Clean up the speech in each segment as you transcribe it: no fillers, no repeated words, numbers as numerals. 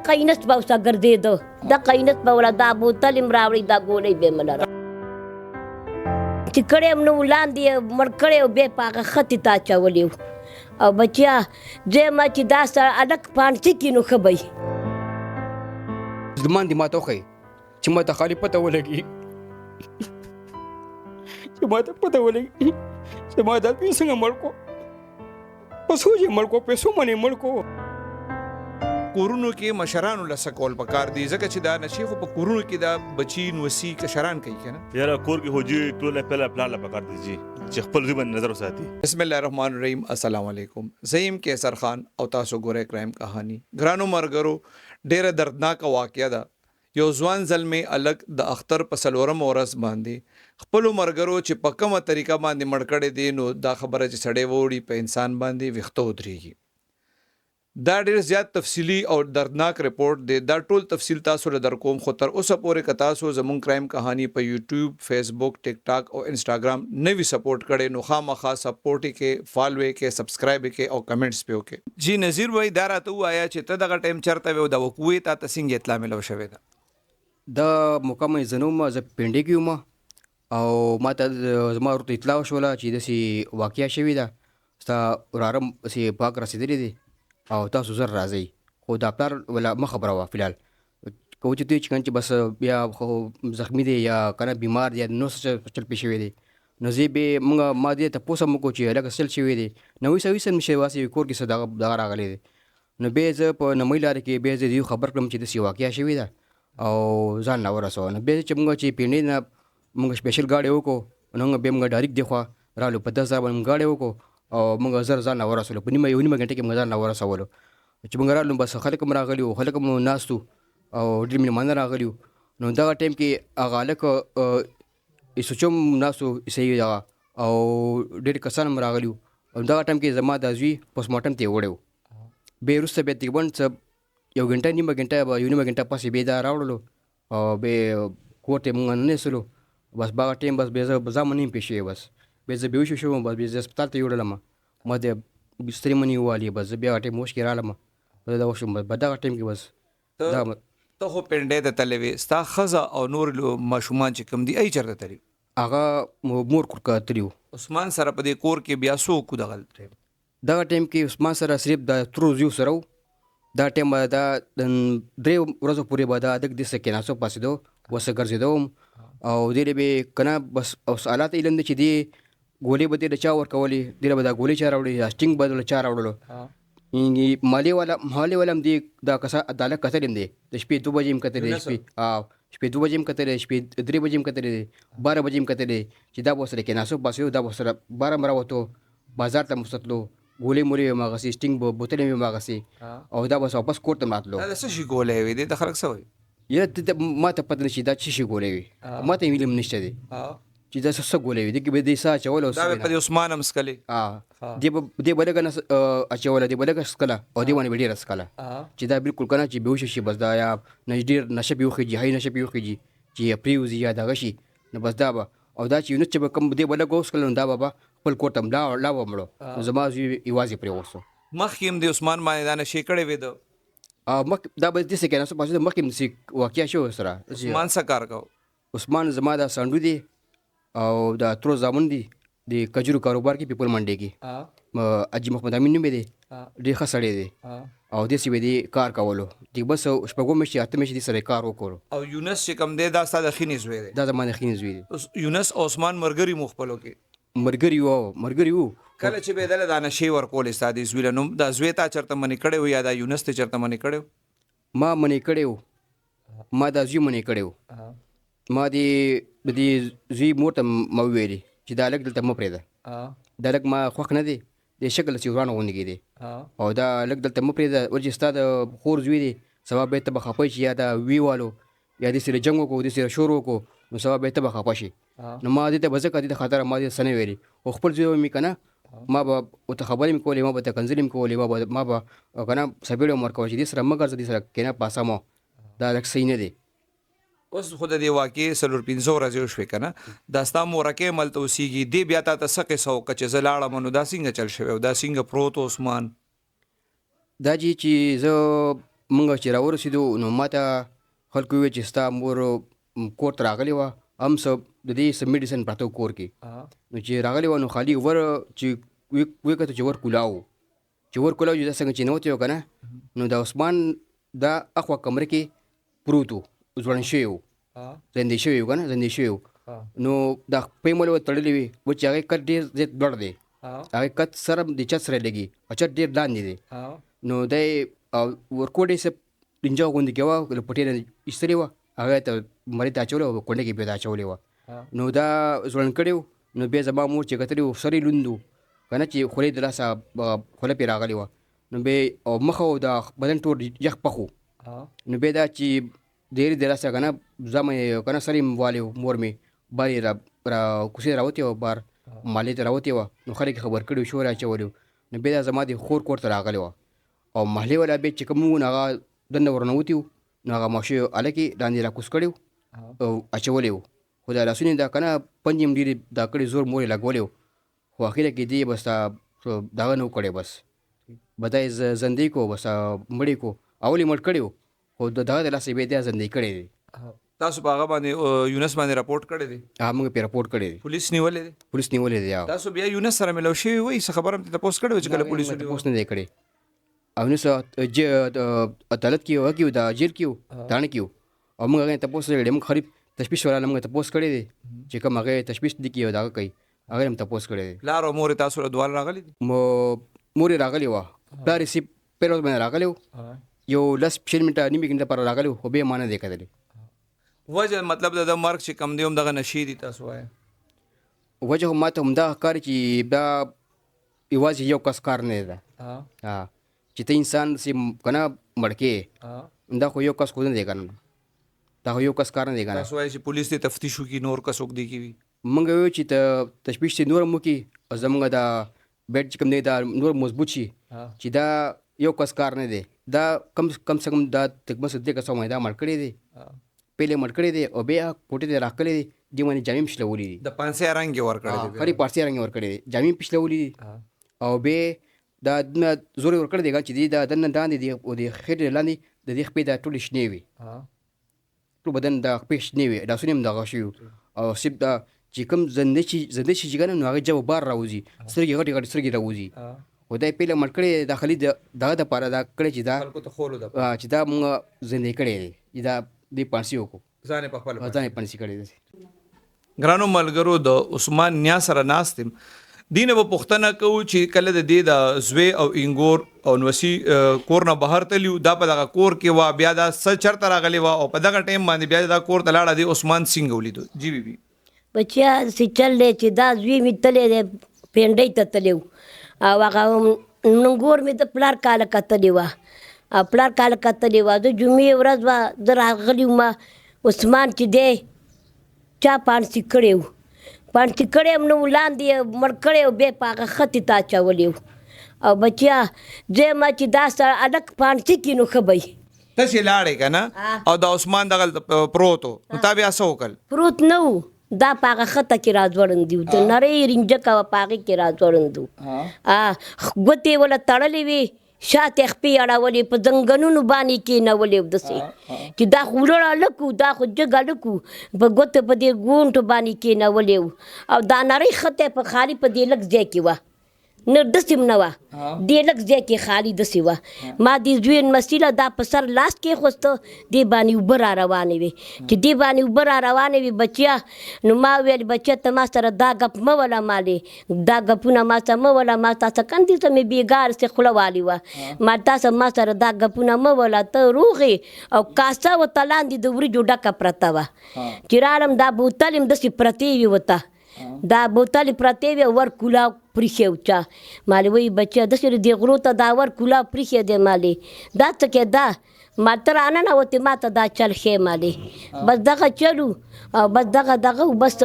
قینت به ورته ګرځېده دا قینت به وله دا بوتل یې راوړی دا ګولۍ به یې منه چې کړی یم نو لاندې یې مړ کړی او بیا یې په هغه خطې ته اچولی و او بچیا دویمه چې دا سره هلک پانسي کي نو ښه به وي زمان دې ماته وښیي چې ماته خالي پته ولګي چې ماته پته ولګي چې ما دا سپین څنګه مړ کړو په څو یې مړ کړو پیسو باندې مړ کړو کورونو کې مشرانو له څه کول پکار دي ځکه چې دا نشي خو په کورونو کې دا بچي نوسي کشران کوي که نه یاره کور کې خو جي ټوله پهله پلان له پکار دي جي چې خپل ځای باندې نظر وساتي. بسم الله الرحمن الرحیم. السلام علیکم. زیم کیسر خان او تاسو ګورئ کرایم کہانی. ګرانو مرګرو ډیره دردناک واقعه ده. یو ځوان زلمی الګ د اختر په څلورم ورځ باندې خپلو مرګرو چې په کومه طریقه باندې مړ کړی دی نو دا خبره چې سړی ووړي په انسان باندې ویښته ودرېږي. دا ډېر زیات تفصیلي او دردناک رپورټ دی. دا ټول تفصیل تاسو له درکوم خو تر اوسه پورې که تاسو زموږ کرایم کہانی په یوټیوب، فیسبوک، ټیک ټاک او انسټاګرام نوي سپورټ کړئ نو خامخا سپورټ یې کې، فالو یې کې، سبسکرایب یې کې او کمنټس پې وکړئ. جی نظیر وایي دا راته ووایه چې ته دغه ټایم چېرته وې او د وقوعې تا ته څنګه اطلاع میلاو شوې ده؟ دا مقام زه نه وم، زه پنډۍ کې وم او ما ته زما ورته اطلاع وشوله چې داسې واقعه شوې ده ستا وراره داسې پاک رسېدلی دی او تاسو زر راځئ. خو دا پلار ولا مه خبره وه فلحال که وچې دوی چې کنه چې بس بیا خو زخمي دی یا کنه بیمار دی یا نور څه چل پې شوی دی نو زه بې مونږ ما دې تپوس هم وکړو چې هلکه څه چل شوی دی نوي سوي څه نشي واسې کور کې څه دغه راغلی دی نو بیا زه په نمۍ لارې کې بیا زه د یو خبر کړم چې داسې واقعه شوې ده او ځان راورسوه. نو بیا چې مونږ چې پنډۍ نه مونږ سپیشل گاډی وکړو نو موږ بیا مونږ ډایرکټ دې خوا رالو په 10,000 باندې گاډی وکړو او موږ زر ځان راورسولو په یو نیمه غنټه کې موږ ځان راورسولو. چې موږ رالو بس خلک هم راغلي وو، خلک هم ناست وو او ډېر مېلمانه راغلي وو. نو دغه ټایم کې هغه هلک ایسوچ هم ناست وو عیسوي دغه او ډېر کسان هم راغلي وو او دغه ټایم کې زما د زوی پوسټ مارټم ته یې وړی وو. بیا وروسته بیا تقریبا څه یو غنټه نیمه غنټه پسې بیا دا راوړلو او بیا کور ته موږ ننیستلو. بس هغه ټایم بس بیا زه ځان نیم پېښ شوی بس بیا زه بېهوشه شوم. بس بیا زه هسپتال ته یوړلم ما د بسترې منې ووالې بس زه بیا هغه ټایم هوش کې رالم بس دا وشوم بس دغه ټایم کې بس ته خو پنډۍ ته تللی وې ستا ښځه او نور ماشومان چې کوم دي ای چېرته تللي؟ هغه مور کور ته تللي وو. عثمان سره په دې کور کې بیا څوک وو دغه ټایم؟ دغه ټایم کې عثمان سره صرف د ترو زیو سره وو. دا ټایم به دا 3 ورځو پورې به دا دغه داسې کېناستو پاسېدو وسه ګرځېدو او دې به که نه بس اوس حالات علم دی چې دې ګولۍ به دې د چا ورکولې دې به دا ګولۍ چا راوړي یا سټینګ به له چا راوړلو. محلې والا هم دې دا هلک کتلی هم دی د شپې 2 بجې هم کتلی شپې 2 بجې هم کتلی شپې 3 بجې هم کتلی دی 12 بجې هم کتلی چې دا به ورسره کېناستو پاسېدو دا به ورسره بار هم راوتو بازار ته مو ستلو ګولۍ مولۍ هم هغسې سټینګ بوتلې هم هغسې او دا بس واپس کور ته هم راتلو. دا د څه شي ګولۍ وې دې ته خلک څه وایي؟ یا ما ته پته نه شي دا څه شي ګولۍ وي ما ته علم نشته دی چې دا څه ګولۍ وي دې کې به دې څه اچول او دا به په عثمان هم څکلې دې به لږه نه اچوله دې به لږه څکله او دې باندې به ډېره څکله چې دا بالکل که نه چې بېهوشه شي بس دا یا ډېر نشه پې وخېږي هی نشه پې وخېږي چې یا پرېوځي یا دغه شي نو بس دا به او دا چې یونس چې به کوم دې به لږه وڅکله نو دا به خپل کور ته لا به مړو نو زما زوی یوازې پرېوړ شو. مخکې هم د عثمان باندې دا نشې کړی وې ده دا به داسې کېناستو پاسېدو مخکې هم داسې واقعه شوې سره. عثمان څه کار کوو؟ عثمان زما دا سانډو دی او دا ترو زامن دی د کجورو کاروبار کې پیپل منډۍ کې حاجي محمد امین نوم دی ډېر ښه سړی دی او داسې به دې کار کولو چې بس شپږو میاشتې 8 میاشتې دې سره کار وکړو. او یونس چې کوم دی دا ستا د ښې زوی دی؟ دا زما د ښې زوی دی. یونس او عثمان ملګري مو خپلو کې؟ ملګري وو. کله چې به دله دا نشې ورکولې ستا دې زوی له نوم دا زوی تا چېرته منې کړی و یا دا یونس ته چېرته منې کړی و؟ ما منې کړی و ما دا زوی منې کړی و. ما دې زوی مور ته ما وویلې چې دا هلک دلته مه پرېږده دا هلک ما خوښ نه دی د شکل داسې ورانه غوندې دی او دا هلک دلته مه پرېږده ولې چې ستا د خور زوی دی سبا بیا ته به خفه شي یا دا ویوالو یا دې سره جنګ وکړو دې سره شور وکړو نو سبا بیا ته به خفه شي. نو ما دې ته به ځکه دې د خاطره ما دې څه نه ویلې خو خپل زوی مې که نه ما به ورته خبرې مې کولې ما به ته کنځلې مې کولې ما به که نه سپېړې هم ورکوه چې دې سره مه ګرځه دې سره کېنه پاسه مه دا هلک صحیح نه دی. اوس خو د دې واقعې 4-5 ورځې وشوې که نه دا ستا مورکۍ هملته اوسېږي دې بیا تا ته څه قصه وکړه چې زه لاړم نو دا څنګه چل شوی او دا څنګه پروت عثمان؟ دا چې زه موږ چې راورسېدو نو ما ته خلکو وویل چې ستا مور کور ته راغلې وه هم څه د دې څه میډیسن پراته و کور کې نو چې راغلې وه نو خالي ور چې ویې کتو چې ور کولاو چې ور کولاو چې دا څنګه چې نوتی و که نه نو د عثمان دا اخوا کمره کې پروت و ځوړند شوی و زندې شوی و که نه زندې شوی و نو دا پۍ مولې تړلې وي و چې هغې کټ ډېر زیات لوړ دی هغې کټ سره د چت سره لګي او چت ډېر لاندې دی نو دی ورکوټ یې څه لنجه غوندې کې وه له پټۍ نه ایستلې وه هغه ته مرۍ ته اچولې وه کونډه کې بیا ته اچولې وه نو دا ځوړند کړی و نو بیا زما مور چې کتلې و سر یې لوند و که نه چې خولې د لاسه خوله پرې راغلې وه نو بیا او مخه و د بدن ټول یخ پخ و نو بیا دا چې ډېرې د لاسه که نه زما یې که نه سر یې والی و مور مې بار یې را کوڅې راوتې وه بار مالې ته راوتې وه نو خلک یې خبر کړي و شور یې اچولی و نو بیا دا زما د خور کور ته راغلې وه او محلې والا بیا چې کوم و نو هغه دننه ورننوتي وو نو هغه ماشوم هلکې لاندې را کوز کړی و او اچولی و خو دا لاسونه یې دا که نه پنج یې ډېرې دا کړي زور مور یې لګولی و خو اخره کې دې بس دغه نه و کړی بس به دا یې زندې کو بس مړی کو اول یې مړ کړی و خو د دغه د لاسه بیا دی زندې کړی دی تاسو په هغه باندې یونس باندې راپورټ کړی دی موږ پرې راپورټ کړی دی پولیس نیولې دی پولیس نیولې دی تاسو بیا یونس سره ملو شوي وایي څه خبره هم تپوس کړی و چې کله پولیسو تپوس نه دی کړی او یونس عدالت کې هغه کې و د جیل کې و تاڼه کې و او موږ هغه نه تپوس کړی موږ خریب تشبیش والا موږ تپوس کړی دی چې کوم هغه تشبیش دي کوي او دغه کوي هغه هم تپوس کړی دی پلار او مور تاسو له دواړه راغلي دي مور یې راغلې وه پلار یې پیل ورځ باندې راغلی و یو لس شل منټه نیمې ګنټه لپاره راغلی و خو بیا ما نه دی کتلی وجه مطلب د مرګ چې کم دی هم دغه نشي دي تاسو وایه وجه خو ما ته همدغه ښکاري چې دا یوازې یو کس کار نه دی چې ته انسان داسې که نه مړ کې دا خو یو کس خو نه دی که نه دا خو یو کس کار نه دی که نه تاسو وایي چې پولیس دې تفتیش وکړي نور کس څوک دی کوي موږ ویو چې ته تشبیش دې نور هم وکړي او زموږ دا بیډ چې کوم دی دا نور مضبوط شي چې دا یو کس کار نه دی دا کم څه کم دا تقریبا 3 کسو باندې دا مړ کړی دی پهلې مړ کړی دی او بیا کوټې ته راښکلی دی دې باندې جامې هم شلولي دي د پانسۍ رنګ یې ورکړی دی خري پارسي رنګ یې ورکړی دی جامې هم شلولي دي او بیا دا دونه زور یې ورکړی دی چې دی دا دننه لاندې دی او د خېټې لاندې د دې خپې دا ټولې شنې وي ټول بدن د خپې شنې وي لاسونه هم دغه شوي او صرف دا چې کوم زندې شي چې که نه نو هغې جواب بار راوځي سترګې غټې غټې سترګې راوځي خو دا یې پهله مړ کړی داخلي دغه دپاره دا کړی چې دا چې دا مونږ زندې کړی دی چې دا دې پانسي وکړو ځان یې پخپله ځان یې پانسي کړی دی ګرانو ملګرو د عثمان نیا سره ناست یم دینه به پوښتنه کوو چې کله د دې د زوی او انګور او نوسي کور نه بهر تللي دا په دغه کور کې وه بیا دا څه چرته راغلی وه او په دغه ټایم باندې بیا دا کور ته لاړه دی عثمان څنګه ولیدو جی بیبي بچیا داسې چل دی چې دا زوی مې تللی دی پینډۍ ته تللی و او هغه ننګور مې د پلار کاله کتلې وه او پلار کاله کتلې وه د جمعې ورځ وه زه راغلی وم عثمان چې دی چا پانسي کړی و پانسي کړی هم نه و لاندې یې مړ کړی و بیا په هغه خطې ته اچولی و او بچیا دویمه چې دا سره هلک پانسي کړي نو ښه به وي تاسې لاړې که نه او د عثمان دغه پروت و نو تا بیا څه وکړل پروت نه و دا په هغه خطه کې راځوړندي و د نرۍ رنجکه وه په هغې کې راځوړند و ګوتې وله تړلې وې شاته خپې اړولې په زنګنونو باندې کېنولې و داسې چې دا خو وړه هلک و دا خو جګ هلک و په ګوتو په دې ګونټو باندې کېنولې و او دا نرۍ خطه په خالي په دې لږ ځای کې وه نه داسې هم نه وه دې لږ ځای کې خالي داسې وه ما دې زوی مسیله دا په سر لاس کېښوسته دې باندې اوبه را روانې وې چې دې باندې اوبه را روانې وې بچیا نو ما ویل بچیا ته ما سره دا ګپ مه وله مالې دا ګپونه ما سره مه وله ما تا څه کندې ته مې بېګار سې خوله والې وه ما تاسو ما سره دا ګپونه مه وله ته روغې او کاسه ورته لاندې د وریجو ډکه پرته وه چې رالم دا بوتل هم داسې پرتې وې ورته دا بوتل پرتې وې ور کولاو پریښی و چا مالې وایي بچه داسې دې غرو ته دا ور کولاو پریښی دی مالې دا څه کې دا ما ته راننوتې ما ته دا چل ښې مالې بس دغه چل او بس دغه بس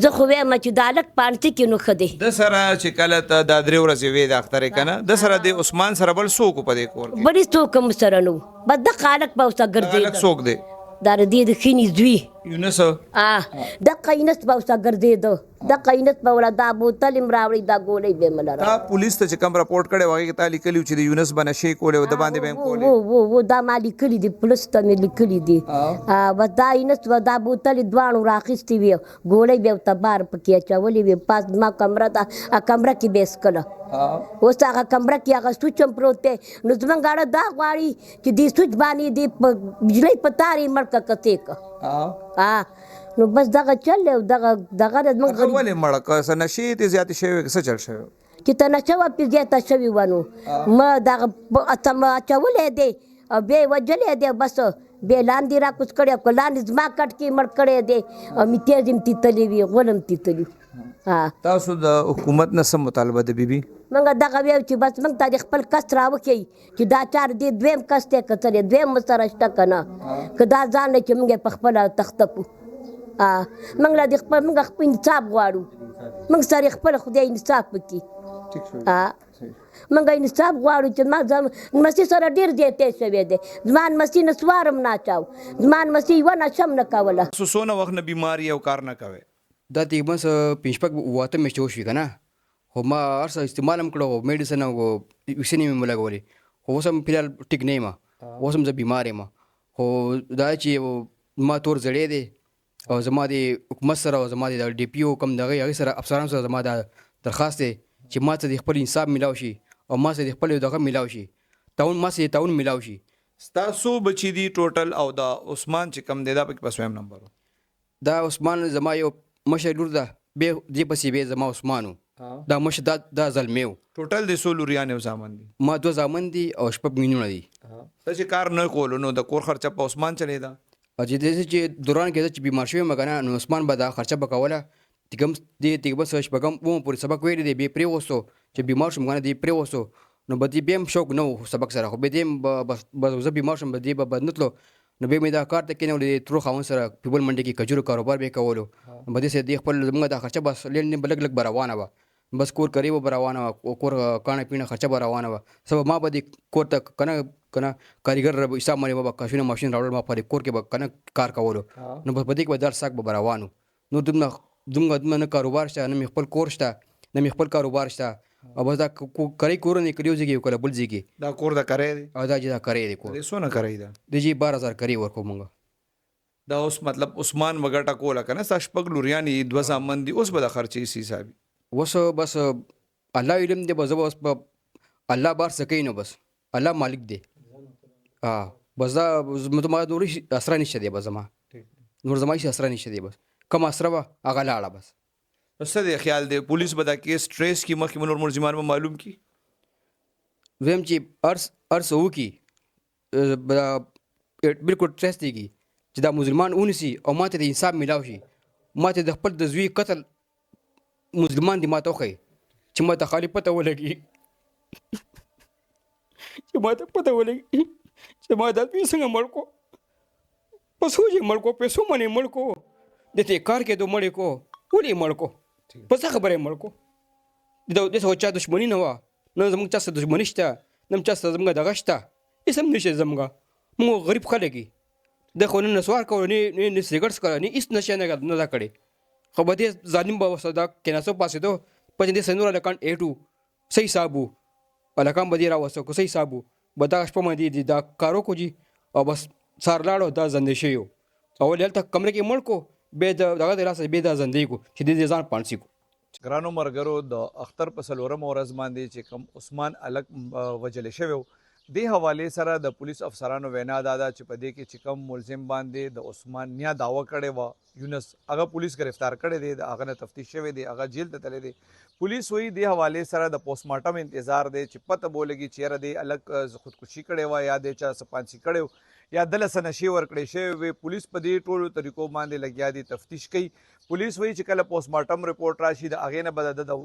زه خو وایم چې دا هلک پانسي کې نو ښه دی د سره چې کله ته دا 3 ورځې وې د اخترې که نه د سره د عثمان سره بل څوک په دې کور کې بلې څوک هم سره نه و بس دغه هلک به ورسره ګرځېده څوک دی دا د دې د ښینې زوی یونس دقه اینس به ورته ګرځېده دقه اینس به وله دا بوتل هم راوړی دا ګولۍ به یې مله تا پولیس ته چې کوم راپورټ کړی و هغې کې تا لیکلي چې د یونس به نشې کولې و د باندې به یې کولې و دا ما لیکلي دي پولیس ته مې لیکلي دي بس دا اینس به دا بوتل یې دواړو راخیستې وي ګولۍ به یې ورته بار پکې اچولې وي پاس زما کمره ده کمره کې به یې څکله اوس هغه کمره کې هغه سوچ هم پروت دی نو زموږ اړه دا غواړي چې دې سوچ باندې دې په بجلۍ په تار یې مړ کړه کتې که نو بس دغه چل دی او دغه د زموږ هغه ولې مړه که څه نشې تې زیاتې شوې که څه چل شوی چې ته نشه وه پرې زیاته شوې وه نو ما دغه اچولی دی او بیا یې وجلی دی بس بیا یې لاندې راکوز کړی او که لاندې زما کټ کې مړ کړی دی او مې تیز هم تیتلی وي غول هم تیتلي تاسو د حکومت نه څه مطالبه د بیبي موږ دغه ویو چې بس موږ ته د خپل کس راوښیي چې دا چار دی دویم کس دی که څه دی دویم مو سره شته که نه که دا ځان دی چې موږ یې په خپله تخته کړو موږ له د خپل موږ خپل انصاف غواړو موږ سره خپل خدای انصاف وکړي موږ انصاف غواړو چې ما لمسي سره ډېر زیاتی شوی دی زما لمسي نسوار هم نه اچاو زما لمسي یوه نشه هم نه کوله تاسو څونه وخت نه بیماري او کار نه کوئ دا تقریبا پنځه شپږ اوه میاشتې وشوي که نه خو ما هر څه استعمال هم کړو میډیسن او ویکسینې مې ولګولې خو اوس هم فلحال ټیک نه یم اوس هم زه بیمار یم خو دا چې ما تور زړی دی او زما د حکومت سره او زما د ډي پي او کوم دغه هغې سره افسرانو سره زما دا درخواست دی چې ما ته د خپل انصاف میلاو شي او ما سره د خپل دغه میلاو شي تعاون ما سره تعاون میلاو شي ستاسو بچي دي ټوټل او دا عثمان چې کم دی دا پکې په سویم نمبر دا عثمان زما یو مشر لور ده بیا دې پسې بیا زما عثمان دا مشر دا زلمی و ټوټل د څو لوریانې او زامن دي ما دوه زامن دي او شپږ مینونه دي ته چې کار نه کولو نو د کور خرچه په عثمان چلېده او چې داسې چې دوران کې زه چې بیمار شوی یم که نه نو عثمان به دا خرچه به کوله تقریبا شپږم اووم پورې سبق ویلی دی بیا یې پرېوستو چې بیمار شوم که نه دی یې پرېوستو نو به دې بیا هم شوق نه و سبق سره خو بیا دې به زه بیمار شوم به دې به بد نه تلو نو بیا مې دا کار ته کېنولو د ترو خاوند سره پیپل منډي کې کجورو کاروبار به یې کولو نو به دې سره دې خپل زموږ دا خرچه بس لنډ به لږ لږ به روانه وه بس کور کرې به روانه وه کور کاڼه پیڼه خرچه به روانه وه سبا ما به دې کور ته که نه کاریګر حساب باندې به کاشونه ماشین راوړل ما په دې کور کې به که نه کار کولو نو بس په دې کې به در ساک به روانو نو دومره نه کاروبار شته نه مې خپل کور شته نه مې خپل کاروبار شته او بس دا کرۍ کورونه یې کړي یو ځای کې یو کله بل ځای کې دا کور د کرۍ دی او دا چې دا کرۍ دی کور د څونه کرۍ ده د جی 12,000 کرۍ ورکوو مونږ دا اوس مطلب عثمان وګټه کوله که نه ستا شپږ لوریانې دوه زامن دي اوس به د خرچې څه حسابي اوس بس الله علم دی به زه به اوس په الله بار څه کوي نو بس الله مالک دی بس دا زما نور اسره نشته دی بس زما نور زما هېڅ اسره نشته دی بس کوم اسره وه هغه لاړه بس څه دی خیال دی پولیس به دا کیس ټریس کړي مخکې به نور ملزمان به معلوم کړي دویم چې هر څه وکړي بلکل ټریس دی کړي چې دا مسلمان ونیسي او ما ته د انصاف میلاو شي ما ته د خپل د زوی قتل مسلمان دی ما ته وښیي چې ما ته خالي پته ولګي چې ما ته پته ولګي چې ما دا دوی څنګه مړ کو په څو یې مړ کو پیسو باندې مړ کو د دې کار کېدو مړ کو ولې یې مړ کو په څه خبره یې مړ کو د څه چا دښمني نه وه نه زموږ چا سره دښمني شته نه چا سره زموږ دغه شته هېڅ هم نشته زموږ موږ غریب خلک یو ده خو نه نسوار کوو نه سګرټ څکوه نه هېڅ نشه نه ده کړې خو به دې ظالم به ورسره دا کېناستو پاسېدو په دې سره نور هلکان ایټو صحیح حساب وو هلکان به دې راوستو که صحیح حساب وو به دغه شپه باندې دا کار وکړو جي او بس سهار لاړو دا زندې شوي وو او ولې هلته کمره کې مړ کو بیا دغه د لاسه بیا دا زندې کو چې دې ځان پانسي کو ګرانو مرګرو د اختر په څلورمه ورځ باندې چې کوم عثمان الګ وجلې شوی و دې حوالې سره د پولیس افسرانو وینا دا ده چې په دې کې چې کوم ملزم باندې د عثمان نیا دعوه کړې وه یونس هغه پولیس گرفتار کړی دی د هغه نه تفتیش شوی دی هغه جیل ته تللی دی پولیس وایي دې حوالې سره د پوسټ مارټم انتظار دی چې پته به ولګي چې یاره دې الګ خودکشي کړې وه یا دې چا څه پانسي کړی و یا دله څه نشې ورکړې شوې وې پولیس په دې ټولو طریقو باندې لګیا دي تفتیش کوي پولیس وایي چې کله پوسټ مارټم ریپورت راشي د هغې نه به د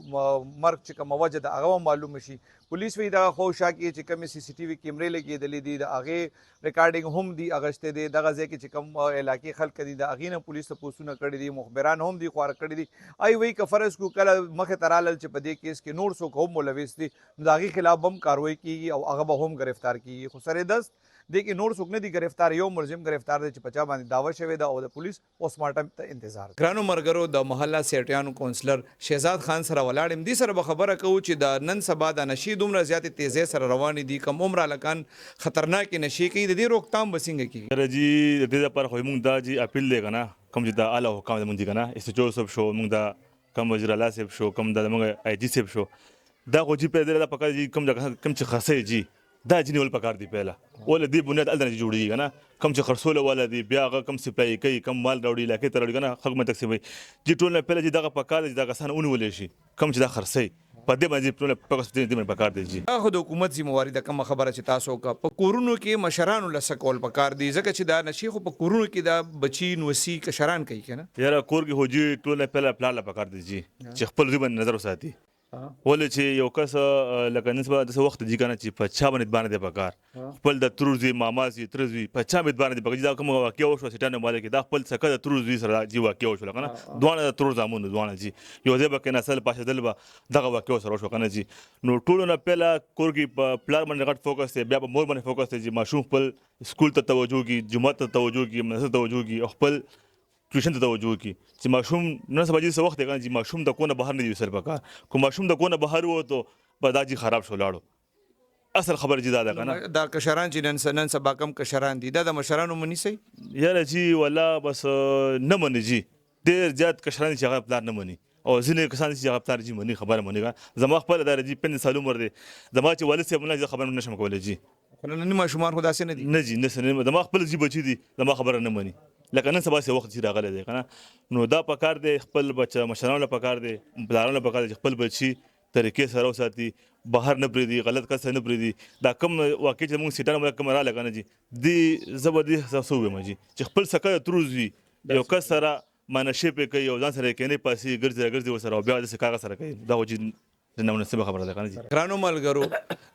مرګ چې کومه وجه د هغه هم معلومه شي. پولیس وایي دغه خوشا کې چې کومې سی سی ټي وي کیمرې لګېدلې دي د هغې ریکارډینګ هم دي اغشتې دي. دغه ځای کې چې کوم علاقې خلک دي د هغې نه پولیس تپوسونه کړي دي، مخبران هم دي خواره کړي دي. ای وایي که فرض کړو کله مخې ته رالل چې په دې کیس کې نور څوک هم ملوث دي نو د هغې خلاف هم کاروایي کېږي او هغه به هم ګرفتار کېږي. خو سره دست دې کې نور څوک نه دي ګرفتار، یو ملزم ګرفتار دی چې په چا باندې دعوه شوې ده او د پولیس پوسټ مارټم ته انتظار. ګرانو مرګرو د محله سیټیانو کونسلر شهزاد خان سره ولاړ یم. دې سره به خبره کوو چې د نن سبا د نشي دومره زیاتې تیزۍ سره روانې دي، کم عمره هلکان خطرناکې نشي کوي، د دې روکتام به څنګه کېږي؟ سره جی د دې لپاره خو موږ دا جی اپیل دی که نه کوم چې د اعلی حکام زموږ دي که نه SHO صاحب شو، موږ د کوم وزیر اعلی صاحب شو، کوم د موږ IG صاحب شو، دا خو جی په دې پکار جی کوم چې خرڅوي جی دا جی نیول پکار دی پیله ولې دې بنیاد هلته نه جوړېږي که نه کوم چې خرڅوله والا دی بیا هغه کوم سپلای کوي کوم مال راوړي علاقې ته راوړي که نه خلک باندې تقسیموي جی ټول نه پیله جی دغه پکار دی چې دا کسان ونیولی شي کوم چې دا خرڅوي په دې باندې ټول فوکس دې باندې پکار دی جی. خو د حکومت ذمہواری د کومه خبره چې تاسو وکړه په کورونو کې مشرانو له څه کول پکار دی ځکه چې دا نشي خو په کورونو کې دا بچي نوسي کشران کوي که نه یاره کور کې خو جی ټول نه پیله پلار له پکار دی جی چې خپل دوی باندې نظر وساتي ولې چې یو کس لکه نن سبا داسې وخت دی که نه چې په چا باندې باندې دی پکار خپل د ترور زوی ماما زوی تره زوی په چا باندې باندې دی پکار دا کومه واقعه وشوه سیټان مبارک کې دا خپل څکه د ترور زوی سره جی واقعه وشوله که نه دواړه د ترور زامن دواړه جی یو ځای به کېناستل پاشېدل به دغه واقعه سره وشوه که نه جی نو ټولو نه پیله کور کې په پلار باندې غټ فوکس دی بیا په مور باندې فوکس دی چې ماشوم خپل سکول ته توجه کړي جومات ته توجه کړي مدرسې ته توجه کړي او خپل ټیوشن ته توجه وکړي چې ماشوم نن سبا جي څه وخت دی که نه چې ماشوم د کور نه بهر نه دی ویستل پکار که ماشوم د کور نه بهر ووتو به دا جي خراب شو لاړو اصل خبر جي دا ده که نه دا کشران چې نن سبا کم کشران دي دا د مشرانو منیسئ یاره جي والله بس نه مني جي ډېر زیات کشران چې هغه پلار نه مني او ځینې کسان چې هغه پلار جي مني خبره مني زما خپله دا جي 15 سال عمر دی زما چې والد صاحب نه زه خبره نشم کولی جي خو ننني ماشومان خو داسې نه دي نه جي نه زما خپل جي بچي دي زما خبره نه مني لکه نن سبا سي وخت چې راغلی دی که نه نو دا پکار دی خپل بچه مشرانو له پکار دی پلارانو له پکار دی چې خپل بچي طریقې سره وساتي بهر نه پرېږدي غلط کس نه پرېږدي دا کوم واقع چې موږ سیټان ملک کوم راغله که نه جي دې زه به دې څه ووایم جي چې خپل څکه د تروز وي یو کس سره مانشې پرې کوي او ځان سره یې کینې پاسي ګرځي ورسره او بیا داسې کاغذ سره کوي دا خو جي نامناسبه خبره ده که نه جي. ګرانو ملګرو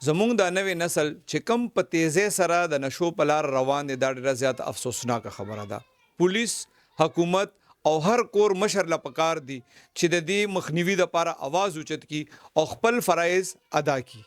زموږ دا نوې نسل چې کم په تیزۍ سره د نشو په لار روان دی دا ډېره زیاته افسوسناکه خبره ده. پولیس حکومت او هر کور مشر له پکار دي چې د دې مخنیوي دپاره اواز اوچت کړي او خپل فرایض ادا کړي.